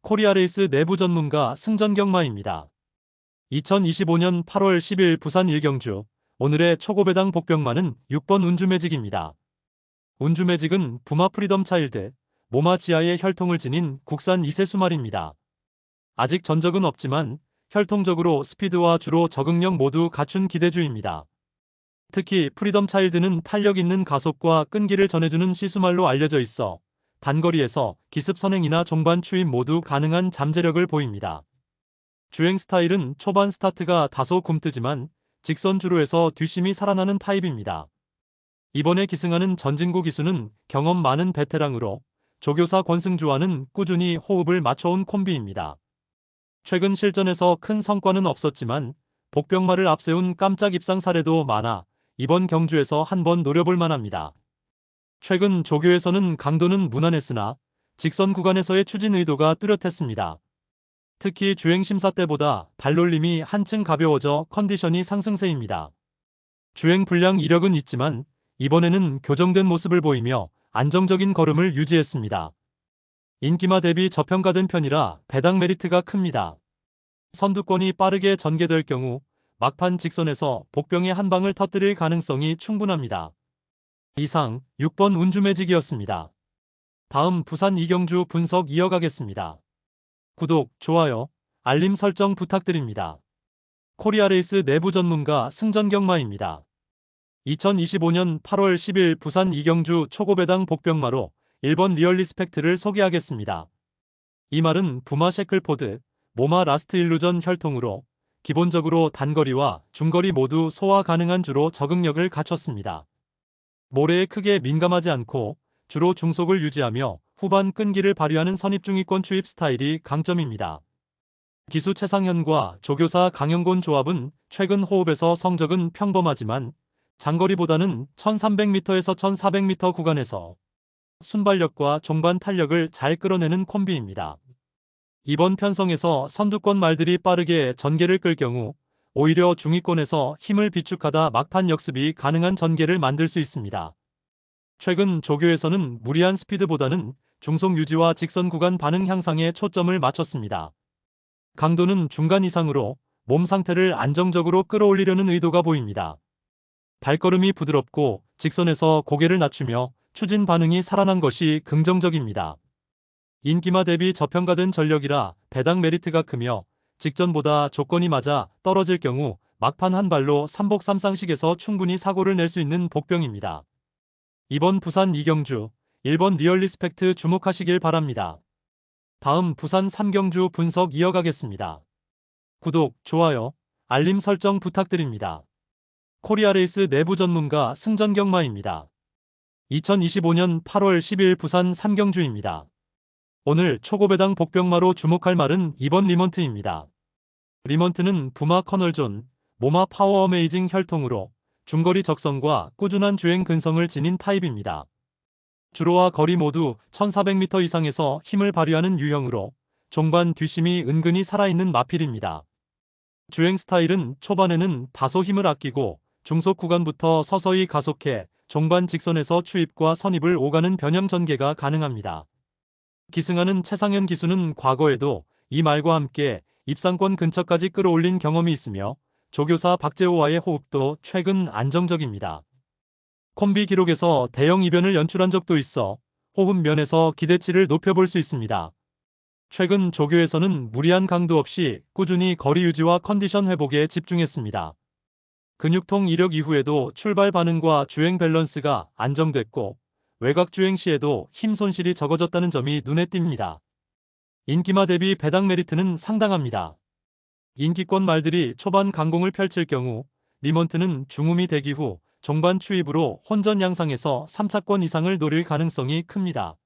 코리아레이스 내부 전문가 승전경마입니다. 2025년 8월 10일 부산 일경주 오늘의 초고배당 복병마는 6번 운주매직입니다. 운주매직은 부마 프리덤 차일드, 모마 지하의 혈통을 지닌 국산 2세 수말입니다. 아직 전적은 없지만 혈통적으로 스피드와 주로 적응력 모두 갖춘 기대주입니다. 특히 프리덤 차일드는 탄력 있는 가속과 끈기를 전해주는 시수말로 알려져 있어 단거리에서 기습 선행이나 종반 추임 모두 가능한 잠재력을 보입니다. 주행 스타일은 초반 스타트가 다소 굼뜨지만 직선 주로에서 뒷심이 살아나는 타입입니다. 이번에 기승하는 전진구 기수는 경험 많은 베테랑으로 조교사 권승주와는 꾸준히 호흡을 맞춰온 콤비입니다. 최근 실전에서 큰 성과는 없었지만 복병마를 앞세운 깜짝 입상 사례도 많아 이번 경주에서 한번 노려볼 만합니다. 최근 조교에서는 강도는 무난했으나 직선 구간에서의 추진 의도가 뚜렷했습니다. 특히 주행 심사 때보다 발놀림이 한층 가벼워져 컨디션이 상승세입니다. 주행 불량 이력은 있지만 이번에는 교정된 모습을 보이며 안정적인 걸음을 유지했습니다. 인기마 대비 저평가된 편이라 배당 메리트가 큽니다. 선두권이 빠르게 전개될 경우 막판 직선에서 복병의 한 방을 터뜨릴 가능성이 충분합니다. 이상 6번 운주매직이었습니다. 다음 부산 이경주 분석 이어가겠습니다. 구독, 좋아요, 알림 설정 부탁드립니다. 코리아레이스 내부 전문가 승전경마입니다. 2025년 8월 10일 부산 이경주 초고배당 복병마로 1번 리얼리스펙트를 소개하겠습니다. 이 말은 부마 셰클포드, 모마 라스트 일루전 혈통으로 기본적으로 단거리와 중거리 모두 소화 가능한 주로 적응력을 갖췄습니다. 모래에 크게 민감하지 않고 주로 중속을 유지하며 후반 끈기를 발휘하는 선입중위권 추입 스타일이 강점입니다. 기수 최상현과 조교사 강영곤 조합은 최근 호흡에서 성적은 평범하지만 장거리보다는 1300m에서 1400m 구간에서 순발력과 종반 탄력을 잘 끌어내는 콤비입니다. 이번 편성에서 선두권 말들이 빠르게 전개를 끌 경우 오히려 중위권에서 힘을 비축하다 막판 역습이 가능한 전개를 만들 수 있습니다. 최근 조교에서는 무리한 스피드보다는 중속 유지와 직선 구간 반응 향상에 초점을 맞췄습니다. 강도는 중간 이상으로 몸 상태를 안정적으로 끌어올리려는 의도가 보입니다. 발걸음이 부드럽고 직선에서 고개를 낮추며 추진 반응이 살아난 것이 긍정적입니다. 인기마 대비 저평가된 전력이라 배당 메리트가 크며 직전보다 조건이 맞아 떨어질 경우 막판 한 발로 삼복삼상식에서 충분히 사고를 낼 수 있는 복병입니다. 이번 부산 이경주 1번 리얼리스펙트 주목하시길 바랍니다. 다음 부산 삼경주 분석 이어가겠습니다. 구독, 좋아요, 알림 설정 부탁드립니다. 코리아레이스 내부 전문가 승전경마입니다. 2025년 8월 10일 부산 삼경주입니다. 오늘 초고배당 복병마로 주목할 말은 2번 리먼트입니다. 리먼트는 부마 커널존, 모마 파워 어메이징 혈통으로 중거리 적성과 꾸준한 주행 근성을 지닌 타입입니다. 주로와 거리 모두 1400m 이상에서 힘을 발휘하는 유형으로 종반 뒷심이 은근히 살아있는 마필입니다. 주행 스타일은 초반에는 다소 힘을 아끼고 중속 구간부터 서서히 가속해 종반 직선에서 추입과 선입을 오가는 변형 전개가 가능합니다. 기승하는 최상현 기수는 과거에도 이 말과 함께 입상권 근처까지 끌어올린 경험이 있으며 조교사 박재호와의 호흡도 최근 안정적입니다. 콤비 기록에서 대형 이변을 연출한 적도 있어 호흡 면에서 기대치를 높여볼 수 있습니다. 최근 조교에서는 무리한 강도 없이 꾸준히 거리 유지와 컨디션 회복에 집중했습니다. 근육통 이력 이후에도 출발 반응과 주행 밸런스가 안정됐고 외곽 주행 시에도 힘 손실이 적어졌다는 점이 눈에 띕니다. 인기마 대비 배당 메리트는 상당합니다. 인기권 말들이 초반 강공을 펼칠 경우 리먼트는 중후미 대기 후 종반 추입으로 혼전 양상에서 3차권 이상을 노릴 가능성이 큽니다.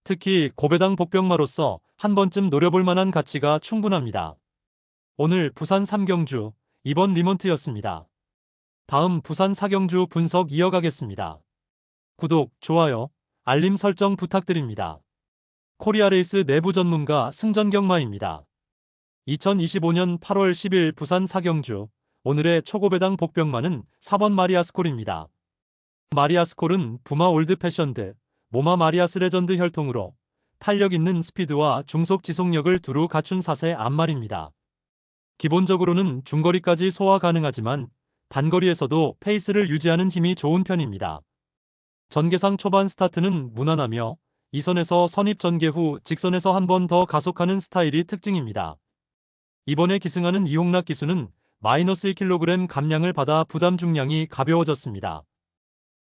특히 고배당 복병마로서 한 번쯤 노려볼 만한 가치가 충분합니다. 오늘 부산 삼경주 2번 리먼트였습니다. 다음 부산 사경주 분석 이어가겠습니다. 구독, 좋아요, 알림 설정 부탁드립니다. 코리아레이스 내부 전문가 승전경마입니다. 2025년 8월 10일 부산 사경주 오늘의 초고배당 복병마는 4번 마리아스콜입니다. 마리아스콜은 부마 올드 패션드, 모마 마리아스 레전드 혈통으로 탄력 있는 스피드와 중속 지속력을 두루 갖춘 사세 안말입니다. 기본적으로는 중거리까지 소화 가능하지만 단거리에서도 페이스를 유지하는 힘이 좋은 편입니다. 전개상 초반 스타트는 무난하며 2선에서 선입 전개 후 직선에서 한 번 더 가속하는 스타일이 특징입니다. 이번에 기승하는 이홍락 기수는 마이너스 2kg 감량을 받아 부담 중량이 가벼워졌습니다.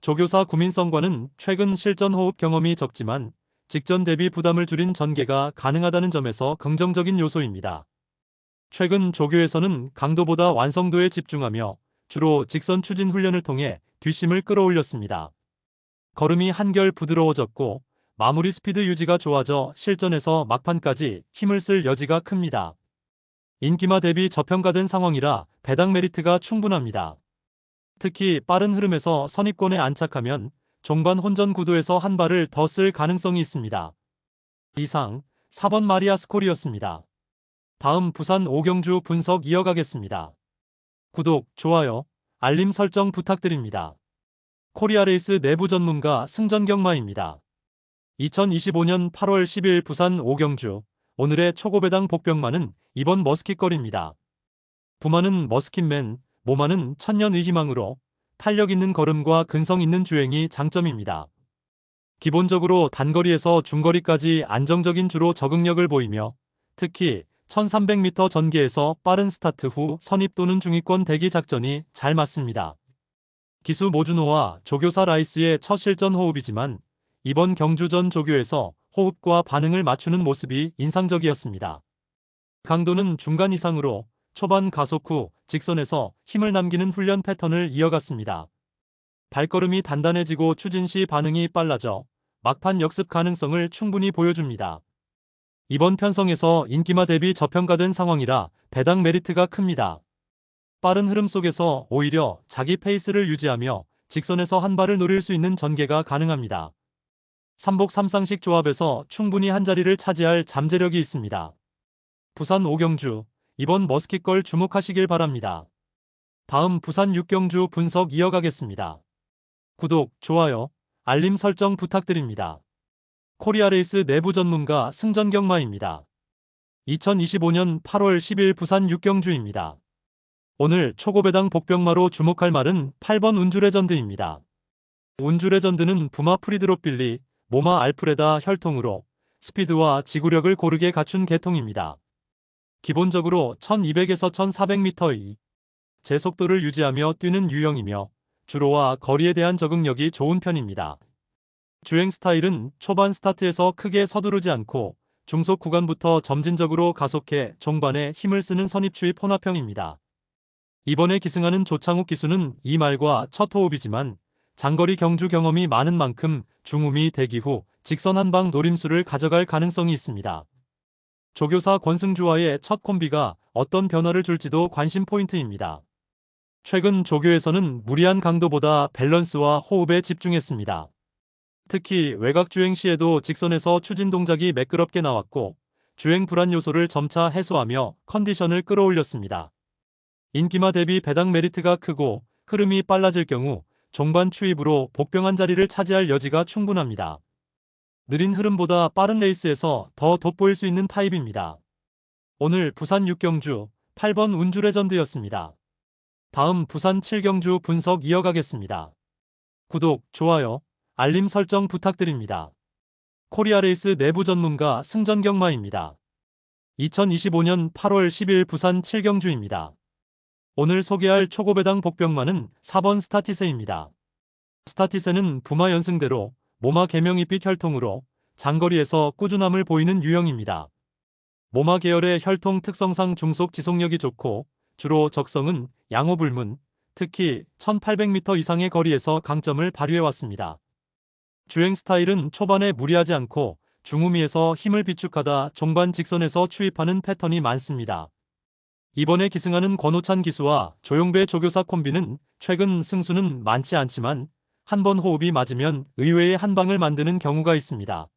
조교사 구민성과는 최근 실전 호흡 경험이 적지만 직전 대비 부담을 줄인 전개가 가능하다는 점에서 긍정적인 요소입니다. 최근 조교에서는 강도보다 완성도에 집중하며 주로 직선 추진 훈련을 통해 뒷심을 끌어올렸습니다. 걸음이 한결 부드러워졌고 마무리 스피드 유지가 좋아져 실전에서 막판까지 힘을 쓸 여지가 큽니다. 인기마 대비 저평가된 상황이라 배당 메리트가 충분합니다. 특히 빠른 흐름에서 선입권에 안착하면 종반 혼전 구도에서 한 발을 더 쓸 가능성이 있습니다. 이상 4번 마리아 스콜이었습니다. 다음 부산 오경주 분석 이어가겠습니다. 구독, 좋아요, 알림 설정 부탁드립니다. 코리아레이스 내부 전문가 승전경마입니다. 2025년 8월 10일 부산 오경주 오늘의 초고배당 복병마는 이번 머스킷걸입니다. 부마는 머스킷맨, 모마는 천년의 희망으로 탄력 있는 걸음과 근성 있는 주행이 장점입니다. 기본적으로 단거리에서 중거리까지 안정적인 주로 적응력을 보이며 특히 1300m 전개에서 빠른 스타트 후 선입 또는 중위권 대기 작전이 잘 맞습니다. 기수 모준호와 조교사 라이스의 첫 실전 호흡이지만 이번 경주전 조교에서 호흡과 반응을 맞추는 모습이 인상적이었습니다. 강도는 중간 이상으로 초반 가속 후 직선에서 힘을 남기는 훈련 패턴을 이어갔습니다. 발걸음이 단단해지고 추진 시 반응이 빨라져 막판 역습 가능성을 충분히 보여줍니다. 이번 편성에서 인기마 대비 저평가된 상황이라 배당 메리트가 큽니다. 빠른 흐름 속에서 오히려 자기 페이스를 유지하며 직선에서 한 발을 노릴 수 있는 전개가 가능합니다. 삼복 삼상식 조합에서 충분히 한 자리를 차지할 잠재력이 있습니다. 부산 오경주 이번 머스킷걸 주목하시길 바랍니다. 다음 부산 육경주 분석 이어가겠습니다. 구독, 좋아요, 알림 설정 부탁드립니다. 코리아레이스 내부 전문가 승전경마입니다. 2025년 8월 10일 부산 육경주입니다. 오늘 초고배당 복병마로 주목할 말은 8번 운주레전드입니다. 운주레전드는 부마 프리드롭 빌리, 모마 알프레다 혈통으로 스피드와 지구력을 고르게 갖춘 계통입니다. 기본적으로 1200에서 1400m의 제속도를 유지하며 뛰는 유형이며 주로와 거리에 대한 적응력이 좋은 편입니다. 주행 스타일은 초반 스타트에서 크게 서두르지 않고 중속 구간부터 점진적으로 가속해 종반에 힘을 쓰는 선입추입 혼합형입니다. 이번에 기승하는 조창욱 기수는 이 말과 첫 호흡이지만 장거리 경주 경험이 많은 만큼 중후미 대기 후 직선 한방 노림수를 가져갈 가능성이 있습니다. 조교사 권승주와의 첫 콤비가 어떤 변화를 줄지도 관심 포인트입니다. 최근 조교에서는 무리한 강도보다 밸런스와 호흡에 집중했습니다. 특히 외곽 주행 시에도 직선에서 추진 동작이 매끄럽게 나왔고 주행 불안 요소를 점차 해소하며 컨디션을 끌어올렸습니다. 인기마 대비 배당 메리트가 크고 흐름이 빨라질 경우 종반 추입으로 복병한 자리를 차지할 여지가 충분합니다. 느린 흐름보다 빠른 레이스에서 더 돋보일 수 있는 타입입니다. 오늘 부산 6경주 8번 운주레전드였습니다. 다음 부산 7경주 분석 이어가겠습니다. 구독, 좋아요, 알림 설정 부탁드립니다. 코리아레이스 내부 전문가 승전경마입니다. 2025년 8월 10일 부산 7경주입니다. 오늘 소개할 초고배당 복병마는 4번 스타티세입니다. 스타티세는 부마 연승대로 모마 개명이빛 혈통으로 장거리에서 꾸준함을 보이는 유형입니다. 모마 계열의 혈통 특성상 중속 지속력이 좋고 주로 적성은 양호불문, 특히 1800m 이상의 거리에서 강점을 발휘해왔습니다. 주행 스타일은 초반에 무리하지 않고 중후미에서 힘을 비축하다 종반 직선에서 추입하는 패턴이 많습니다. 이번에 기승하는 권호찬 기수와 조용배 조교사 콤비는 최근 승수는 많지 않지만 한 번 호흡이 맞으면 의외의 한 방을 만드는 경우가 있습니다.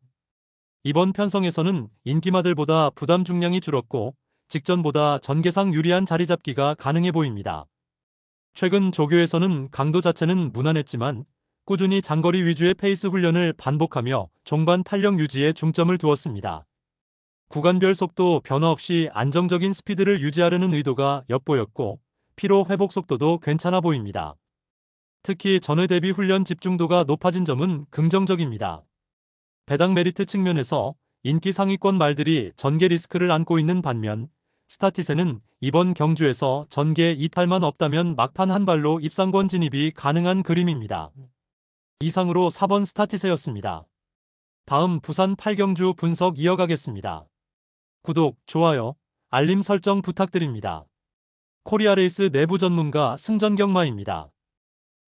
이번 편성에서는 인기마들보다 부담 중량이 줄었고 직전보다 전개상 유리한 자리 잡기가 가능해 보입니다. 최근 조교에서는 강도 자체는 무난했지만 꾸준히 장거리 위주의 페이스 훈련을 반복하며 종반 탄력 유지에 중점을 두었습니다. 구간별 속도 변화 없이 안정적인 스피드를 유지하려는 의도가 엿보였고 피로 회복 속도도 괜찮아 보입니다. 특히 전회 대비 훈련 집중도가 높아진 점은 긍정적입니다. 배당 메리트 측면에서 인기 상위권 말들이 전개 리스크를 안고 있는 반면 스타티세는 이번 경주에서 전개 이탈만 없다면 막판 한 발로 입상권 진입이 가능한 그림입니다. 이상으로 4번 스타티세였습니다. 다음 부산 8경주 분석 이어가겠습니다. 구독, 좋아요, 알림 설정 부탁드립니다. 코리아레이스 내부 전문가 승전경마입니다.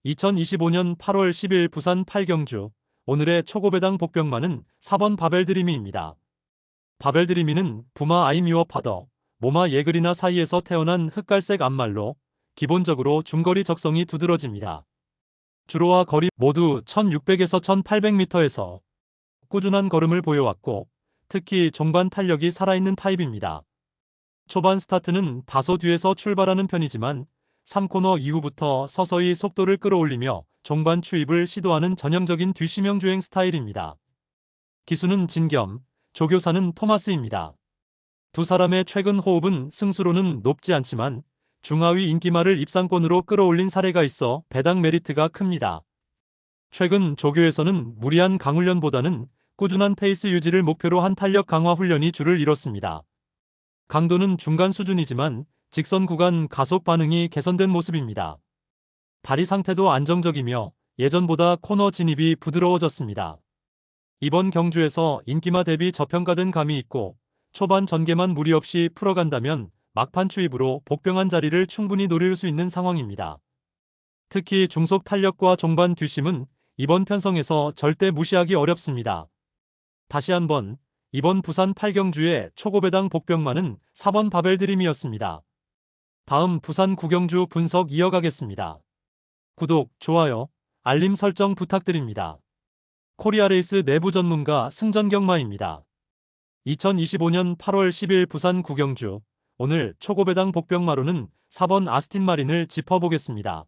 2025년 8월 10일 부산 8경주 오늘의 초고배당 복병마는 4번 바벨드리미입니다. 바벨드리미는 부마 아이미워 파더, 모마 예그리나 사이에서 태어난 흑갈색 앞말로 기본적으로 중거리 적성이 두드러집니다. 주로와 거리 모두 1600에서 1800m에서 꾸준한 걸음을 보여왔고 특히 종반 탄력이 살아있는 타입입니다. 초반 스타트는 다소 뒤에서 출발하는 편이지만 3코너 이후부터 서서히 속도를 끌어올리며 종반 추입을 시도하는 전형적인 뒤시명 주행 스타일입니다. 기수는 진겸, 조교사는 토마스입니다. 두 사람의 최근 호흡은 승수로는 높지 않지만 중하위 인기마를 입상권으로 끌어올린 사례가 있어 배당 메리트가 큽니다. 최근 조교에서는 무리한 강훈련보다는 꾸준한 페이스 유지를 목표로 한 탄력 강화 훈련이 주를 이뤘습니다. 강도는 중간 수준이지만 직선 구간 가속 반응이 개선된 모습입니다. 다리 상태도 안정적이며 예전보다 코너 진입이 부드러워졌습니다. 이번 경주에서 인기마 대비 저평가된 감이 있고 초반 전개만 무리 없이 풀어간다면 막판 추입으로 복병한 자리를 충분히 노릴 수 있는 상황입니다. 특히 중속 탄력과 종반 뒷심은 이번 편성에서 절대 무시하기 어렵습니다. 다시 한번 이번 부산 8경주의 초고배당 복병마는 4번 바벨드림이었습니다. 다음 부산 9경주 분석 이어가겠습니다. 구독, 좋아요, 알림 설정 부탁드립니다. 코리아레이스 내부 전문가 승전경마입니다. 2025년 8월 10일 부산 9경주 오늘 초고배당 복병마로는 4번 아스틴 마린을 짚어보겠습니다.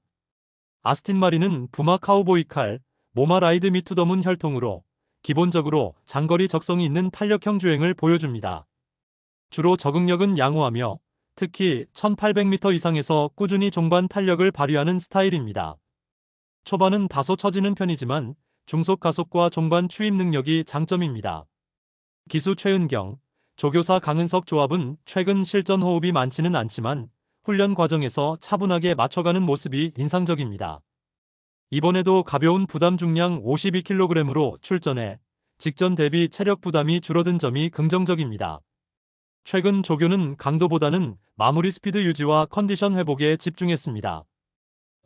아스틴 마린은 부마 카우보이 칼, 모마 라이드 미투더문 혈통으로 기본적으로 장거리 적성이 있는 탄력형 주행을 보여줍니다. 주로 적응력은 양호하며 특히 1800m 이상에서 꾸준히 종반 탄력을 발휘하는 스타일입니다. 초반은 다소 처지는 편이지만 중속 가속과 종반 추입 능력이 장점입니다. 기수 최은경, 조교사 강은석 조합은 최근 실전 호흡이 많지는 않지만 훈련 과정에서 차분하게 맞춰가는 모습이 인상적입니다. 이번에도 가벼운 부담 중량 52kg으로 출전해 직전 대비 체력 부담이 줄어든 점이 긍정적입니다. 최근 조교는 강도보다는 마무리 스피드 유지와 컨디션 회복에 집중했습니다.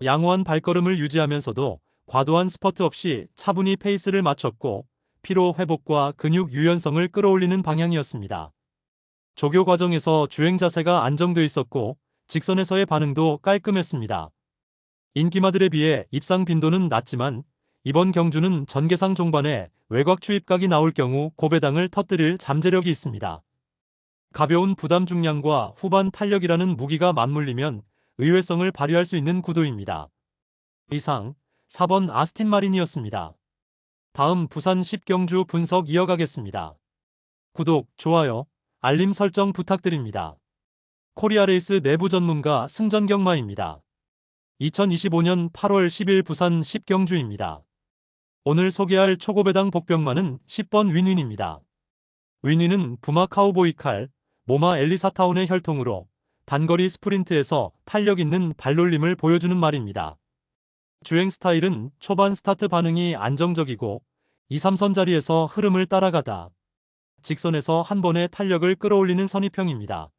양호한 발걸음을 유지하면서도 과도한 스퍼트 없이 차분히 페이스를 맞췄고 피로 회복과 근육 유연성을 끌어올리는 방향이었습니다. 조교 과정에서 주행 자세가 안정돼 있었고 직선에서의 반응도 깔끔했습니다. 인기마들에 비해 입상 빈도는 낮지만 이번 경주는 전개상 종반에 외곽 추입각이 나올 경우 고배당을 터뜨릴 잠재력이 있습니다. 가벼운 부담 중량과 후반 탄력이라는 무기가 맞물리면 의외성을 발휘할 수 있는 구도입니다. 이상 4번 아스틴 마린이었습니다. 다음 부산 10경주 분석 이어가겠습니다. 구독, 좋아요, 알림 설정 부탁드립니다. 코리아레이스 내부 전문가 승전경마입니다. 2025년 8월 10일 부산 10경주입니다. 오늘 소개할 초고배당 복병마는 10번 윈윈입니다. 윈윈은 부마 카우보이 칼, 모마 엘리사타운의 혈통으로 단거리 스프린트에서 탄력 있는 발놀림을 보여주는 말입니다. 주행 스타일은 초반 스타트 반응이 안정적이고 2, 3선 자리에서 흐름을 따라가다 직선에서 한 번에 탄력을 끌어올리는 선입형입니다.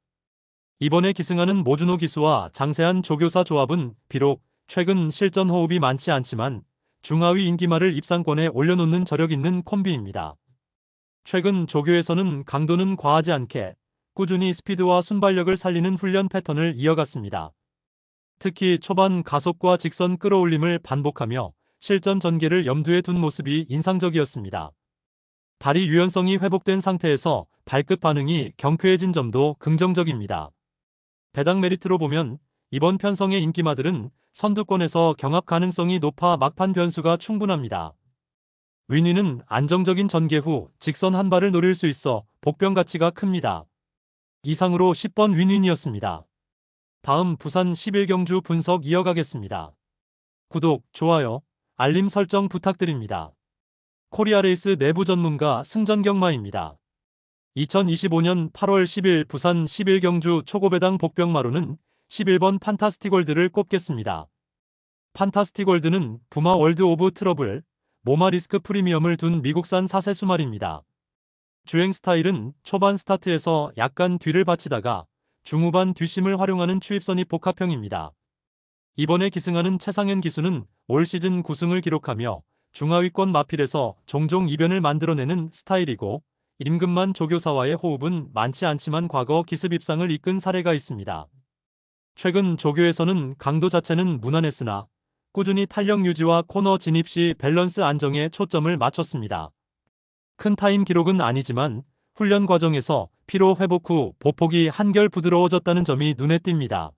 이번에 기승하는 모준호 기수와 장세한 조교사 조합은 비록 최근 실전 호흡이 많지 않지만 중하위 인기마를 입상권에 올려놓는 저력 있는 콤비입니다. 최근 조교에서는 강도는 과하지 않게 꾸준히 스피드와 순발력을 살리는 훈련 패턴을 이어갔습니다. 특히 초반 가속과 직선 끌어올림을 반복하며 실전 전개를 염두에 둔 모습이 인상적이었습니다. 다리 유연성이 회복된 상태에서 발끝 반응이 경쾌해진 점도 긍정적입니다. 배당 메리트로 보면 이번 편성의 인기마들은 선두권에서 경합 가능성이 높아 막판 변수가 충분합니다. 윈위는 안정적인 전개 후 직선 한 발을 노릴 수 있어 복병 가치가 큽니다. 이상으로 10번 윈윈이었습니다. 다음 부산 11경주 분석 이어가겠습니다. 구독, 좋아요, 알림 설정 부탁드립니다. 코리아레이스 내부 전문가 승전경마입니다. 2025년 8월 10일 부산 11경주 초고배당 복병마루는 11번 판타스티골드를 꼽겠습니다. 판타스티골드는 부마 월드 오브 트러블, 모마 리스크 프리미엄을 둔 미국산 4세 수말입니다. 주행 스타일은 초반 스타트에서 약간 뒤를 받치다가 중후반 뒷심을 활용하는 추입선입 복합형입니다. 이번에 기승하는 최상현 기수는 올 시즌 9승을 기록하며 중하위권 마필에서 종종 이변을 만들어내는 스타일이고, 임금만 조교사와의 호흡은 많지 않지만 과거 기습 입상을 이끈 사례가 있습니다. 최근 조교에서는 강도 자체는 무난했으나 꾸준히 탄력 유지와 코너 진입 시 밸런스 안정에 초점을 맞췄습니다. 큰 타임 기록은 아니지만 훈련 과정에서 피로 회복 후 보폭이 한결 부드러워졌다는 점이 눈에 띕니다.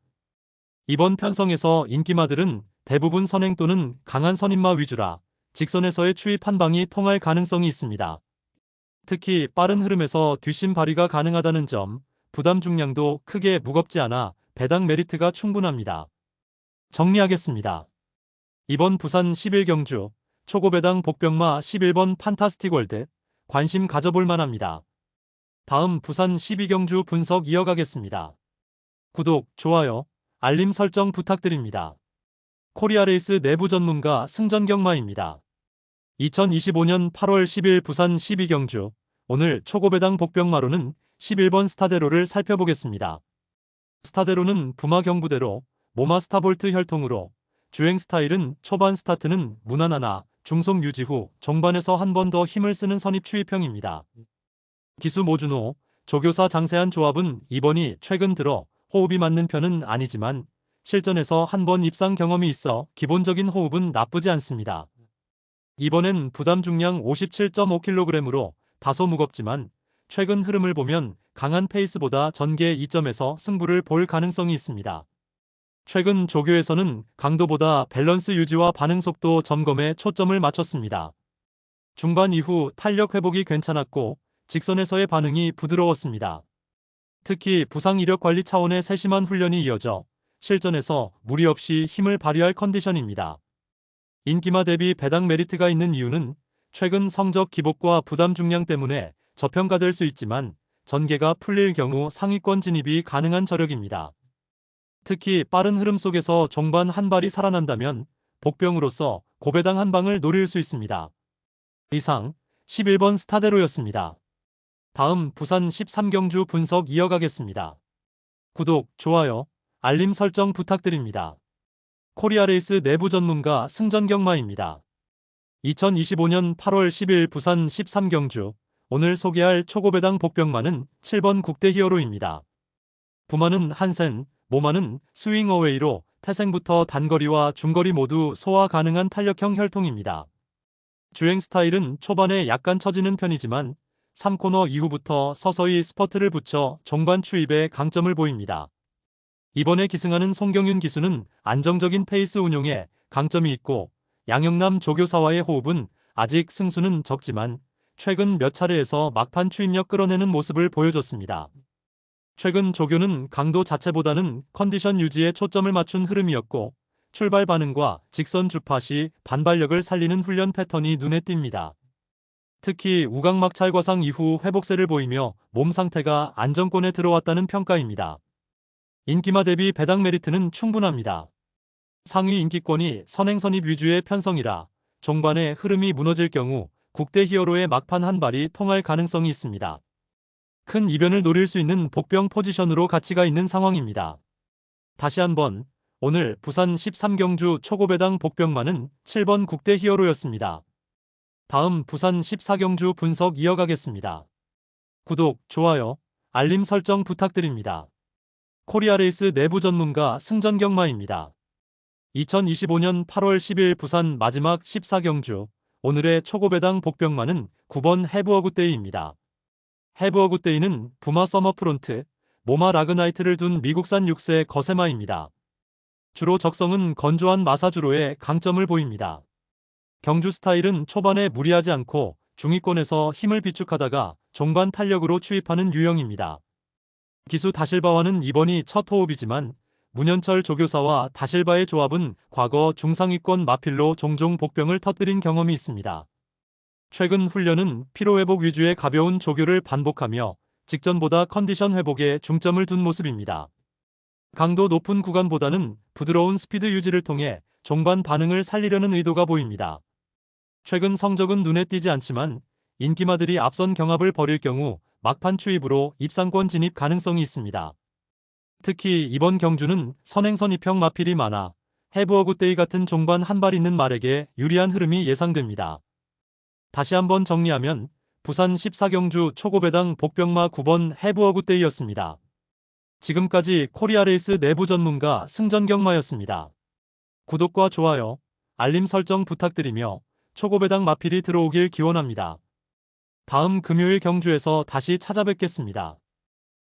이번 편성에서 인기마들은 대부분 선행 또는 강한 선임마 위주라 직선에서의 추입 한 방이 통할 가능성이 있습니다. 특히 빠른 흐름에서 뒷심 발휘가 가능하다는 점, 부담 중량도 크게 무겁지 않아 배당 메리트가 충분합니다. 정리하겠습니다. 이번 부산 11경주 초고배당 복병마 11번 판타스틱월드 관심 가져볼 만합니다. 다음 부산 12경주 분석 이어가겠습니다. 구독, 좋아요, 알림 설정 부탁드립니다. 코리아레이스 내부 전문가 승전경마입니다. 2025년 8월 10일 부산 12경주 오늘 초고배당 복병마루는 11번 스타데로를 살펴보겠습니다. 스타데로는 부마 경부대로 모마 스타볼트 혈통으로 주행 스타일은 초반 스타트는 무난하나 중속 유지 후 종반에서 한 번 더 힘을 쓰는 선입 추입형입니다. 기수 모준호, 조교사 장세한 조합은 이번이 최근 들어 호흡이 맞는 편은 아니지만 실전에서 한 번 입상 경험이 있어 기본적인 호흡은 나쁘지 않습니다. 이번엔 부담 중량 57.5kg으로 다소 무겁지만 최근 흐름을 보면 강한 페이스보다 전개 2점에서 승부를 볼 가능성이 있습니다. 최근 조교에서는 강도보다 밸런스 유지와 반응 속도 점검에 초점을 맞췄습니다. 중반 이후 탄력 회복이 괜찮았고 직선에서의 반응이 부드러웠습니다. 특히 부상 이력 관리 차원의 세심한 훈련이 이어져 실전에서 무리 없이 힘을 발휘할 컨디션입니다. 인기마 대비 배당 메리트가 있는 이유는 최근 성적 기복과 부담 중량 때문에 저평가될 수 있지만 전개가 풀릴 경우 상위권 진입이 가능한 저력입니다. 특히 빠른 흐름 속에서 종반 한 발이 살아난다면 복병으로서 고배당 한 방을 노릴 수 있습니다. 이상 11번 스타데로였습니다. 다음 부산 13경주 분석 이어가겠습니다. 구독, 좋아요, 알림 설정 부탁드립니다. 코리아레이스 내부 전문가 승전경마입니다. 2025년 8월 10일 부산 13경주 오늘 소개할 초고배당 복병마는 7번 국대 히어로입니다. 부마는 한센, 모마는 스윙 어웨이로 태생부터 단거리와 중거리 모두 소화 가능한 탄력형 혈통입니다. 주행 스타일은 초반에 약간 처지는 편이지만 3코너 이후부터 서서히 스퍼트를 붙여 종반 추입에 강점을 보입니다. 이번에 기승하는 송경윤 기수는 안정적인 페이스 운용에 강점이 있고 양영남 조교사와의 호흡은 아직 승수는 적지만 최근 몇 차례에서 막판 추입력 끌어내는 모습을 보여줬습니다. 최근 조교는 강도 자체보다는 컨디션 유지에 초점을 맞춘 흐름이었고 출발 반응과 직선 주파 시 반발력을 살리는 훈련 패턴이 눈에 띕니다. 특히 우각막 찰과상 이후 회복세를 보이며 몸 상태가 안정권에 들어왔다는 평가입니다. 인기마 대비 배당 메리트는 충분합니다. 상위 인기권이 선행선입 위주의 편성이라 종반의 흐름이 무너질 경우 국대 히어로의 막판 한 발이 통할 가능성이 있습니다. 큰 이변을 노릴 수 있는 복병 포지션으로 가치가 있는 상황입니다. 다시 한번 오늘 부산 13경주 초고배당 복병마는 7번 국대 히어로였습니다. 다음 부산 14경주 분석 이어가겠습니다. 구독, 좋아요, 알림 설정 부탁드립니다. 코리아레이스 내부 전문가 승전경마입니다. 2025년 8월 10일 부산 마지막 14경주 오늘의 초고배당 복병마는 9번 해브어굿데이입니다. 해브어굿데이는 부마 서머프론트, 모마 라그나이트를 둔 미국산 6세 거세마입니다. 주로 적성은 건조한 마사주로의 강점을 보입니다. 경주 스타일은 초반에 무리하지 않고 중위권에서 힘을 비축하다가 종반 탄력으로 추입하는 유형입니다. 기수 다실바와는 이번이 첫 호흡이지만 문현철 조교사와 다실바의 조합은 과거 중상위권 마필로 종종 복병을 터뜨린 경험이 있습니다. 최근 훈련은 피로회복 위주의 가벼운 조교를 반복하며 직전보다 컨디션 회복에 중점을 둔 모습입니다. 강도 높은 구간보다는 부드러운 스피드 유지를 통해 종반 반응을 살리려는 의도가 보입니다. 최근 성적은 눈에 띄지 않지만 인기마들이 앞선 경합을 벌일 경우 막판 추입으로 입상권 진입 가능성이 있습니다. 특히 이번 경주는 선행선입형 마필이 많아 해브어굿데이 같은 종반 한 발 있는 말에게 유리한 흐름이 예상됩니다. 다시 한번 정리하면 부산 14경주 초고배당 복병마 9번 해브어굿데이였습니다. 지금까지 코리아레이스 내부 전문가 승전경마였습니다. 구독과 좋아요, 알림 설정 부탁드리며 초고배당 마필이 들어오길 기원합니다. 다음 금요일 경주에서 다시 찾아뵙겠습니다.